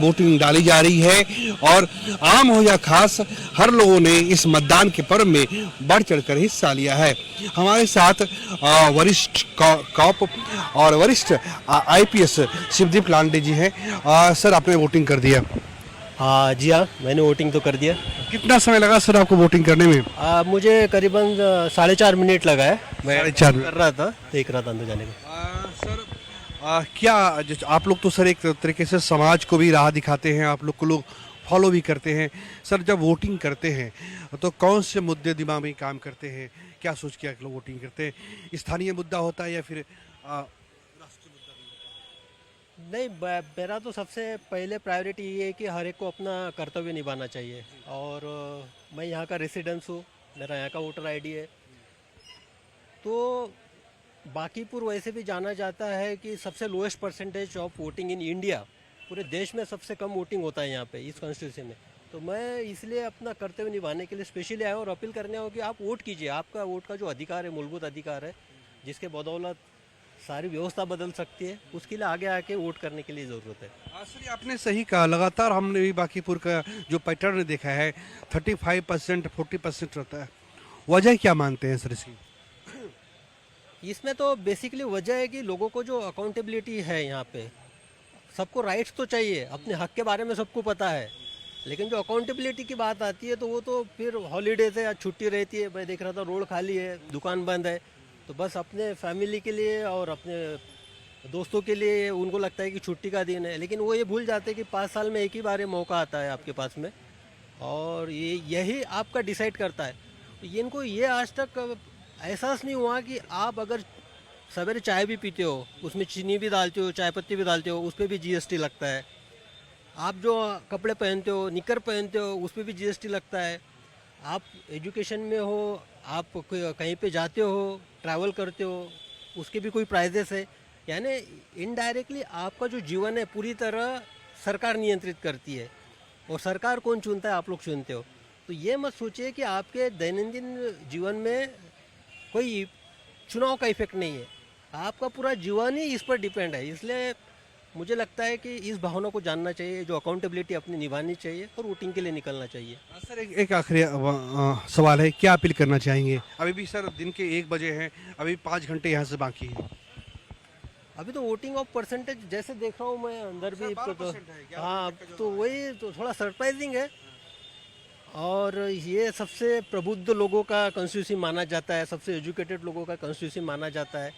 Voting डाली जा रही है और आम हो या खास हर लोगों ने इस मतदान के पर्व में बढ़ चढ़कर हिस्सा लिया है। हमारे साथ वरिष्ठ कॉप और वरिष्ठ आईपीएस शिवदीप लांडे जी हैं। सर, आपने वोटिंग कर दिया? हाँ जी, हाँ मैंने वोटिंग तो कर दिया। कितना समय लगा सर आपको वोटिंग करने में? मुझे करीबन 4.5 मिनट लगा है। मैं 4.5 कर रहा था, देख रहा था अंदर जाने का। सर, क्या आप लोग तो सर एक तरीके से समाज को भी राह दिखाते हैं, आप लोग को लोग फॉलो भी करते हैं। सर, जब वोटिंग करते हैं तो कौन से मुद्दे दिमाग में काम करते हैं, क्या सोच के आप लोग वोटिंग करते हैं? स्थानीय मुद्दा होता है या फिर नहीं, मेरा तो सबसे पहले प्रायोरिटी ये है कि हर एक को अपना कर्तव्य निभाना चाहिए। और मैं यहाँ का रेसिडेंस हूँ, मेरा यहाँ का वोटर आईडी है। तो बांकीपुर वैसे भी जाना जाता है कि सबसे lowest percentage of voting in India, पूरे देश में सबसे कम वोटिंग होता है यहाँ पे इस कॉन्स्टिट्यूंसी में। तो मैं इसलिए अपना कर्तव्य निभाने के लिए स्पेशली आया और अपील करने आया कि आप वोट कीजिए। आपका वोट का जो अधिकार है, मूलभूत अधिकार है, जिसके बदौलत सारी व्यवस्था बदल सकती है, उसके लिए आगे आके वोट करने के लिए ज़रूरत है। सर, आपने सही कहा। लगातार हमने भी बांकीपुर का जो पैटर्न देखा है 35% 40% रहता है। वजह क्या मानते हैं सर इसकी? इसमें तो बेसिकली वजह है कि लोगों को जो अकाउंटेबिलिटी है यहाँ पे, सबको राइट्स तो चाहिए, अपने हक के बारे में सबको पता है, लेकिन जो अकाउंटेबिलिटी की बात आती है तो वो तो फिर हॉलीडेज है, आज छुट्टी रहती है। मैं देख रहा था रोड खाली है, दुकान बंद है, तो बस अपने फैमिली के लिए और अपने दोस्तों के लिए उनको लगता है कि छुट्टी का दिन है। लेकिन वो ये भूल जाते हैं कि 5 साल में एक ही बार ये मौका आता है आपके पास में, और यही आपका डिसाइड करता है। तो इनको ये आज तक एहसास नहीं हुआ कि आप अगर सवेरे चाय भी पीते हो, उसमें चीनी भी डालते हो, चाय पत्ती भी डालते हो, उस पर भी जीएसटी लगता है। आप जो कपड़े पहनते हो, निकर पहनते हो, उस पर भी जीएसटी लगता है। आप एजुकेशन में हो, आप कहीं पे जाते हो, ट्रैवल करते हो, उसके भी कोई प्राइजेस है। यानी इनडायरेक्टली आपका जो जीवन है पूरी तरह सरकार नियंत्रित करती है। और सरकार कौन चुनता है? आप लोग चुनते हो। तो ये मत सोचिए कि आपके दैनंदिन जीवन में कोई चुनाव का इफेक्ट नहीं है। आपका पूरा जीवन ही इस पर डिपेंड है। इसलिए मुझे लगता है कि इस भावना को जानना चाहिए, जो अकाउंटेबिलिटी अपनी निभानी चाहिए और वोटिंग के लिए निकलना चाहिए। सर, एक आखिरी सवाल है, क्या अपील करना चाहेंगे? अभी भी सर दिन के 1 बजे हैं, अभी 5 घंटे यहाँ से बाकी है। अभी तो वोटिंग ऑफ परसेंटेज जैसे देख रहा हूँ मैं अंदर भी, तो हाँ, तो वही तो थोड़ा सरप्राइजिंग है। और ये सबसे प्रबुद्ध लोगों का कॉन्स्टिट्यूंसी माना जाता है, सबसे एजुकेटेड लोगों का कॉन्स्टिट्यूंसी माना जाता है।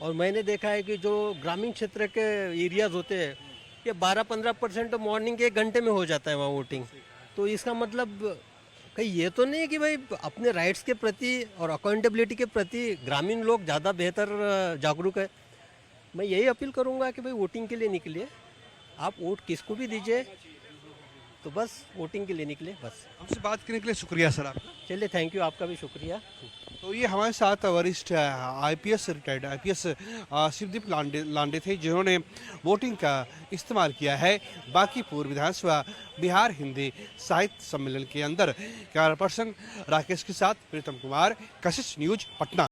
और मैंने देखा है कि जो ग्रामीण क्षेत्र के एरियाज होते हैं, ये 12-15% मॉर्निंग के 1 घंटे में हो जाता है वहाँ वोटिंग। तो इसका मतलब कहीं ये तो नहीं कि भाई अपने राइट्स के प्रति और अकाउंटेबिलिटी के प्रति ग्रामीण लोग ज़्यादा बेहतर जागरूक है। मैं यही अपील करूँगा कि भाई वोटिंग के लिए निकलिए। आप वोट किसको भी दीजिए, तो बस वोटिंग के लिए निकले बस। हमसे बात करने के लिए शुक्रिया सर आपका। चलिए, थैंक यू, आपका भी शुक्रिया। तो ये हमारे साथ वरिष्ठ आईपीएस रिटायर्ड आईपीएस शिवदीप लांडे थे, जिन्होंने वोटिंग का इस्तेमाल किया है बांकीपुर विधानसभा बिहार हिंदी साहित्य सम्मेलन के अंदर। कैमरा पर्सन राकेश के साथ प्रीतम कुमार, कशिश न्यूज, पटना।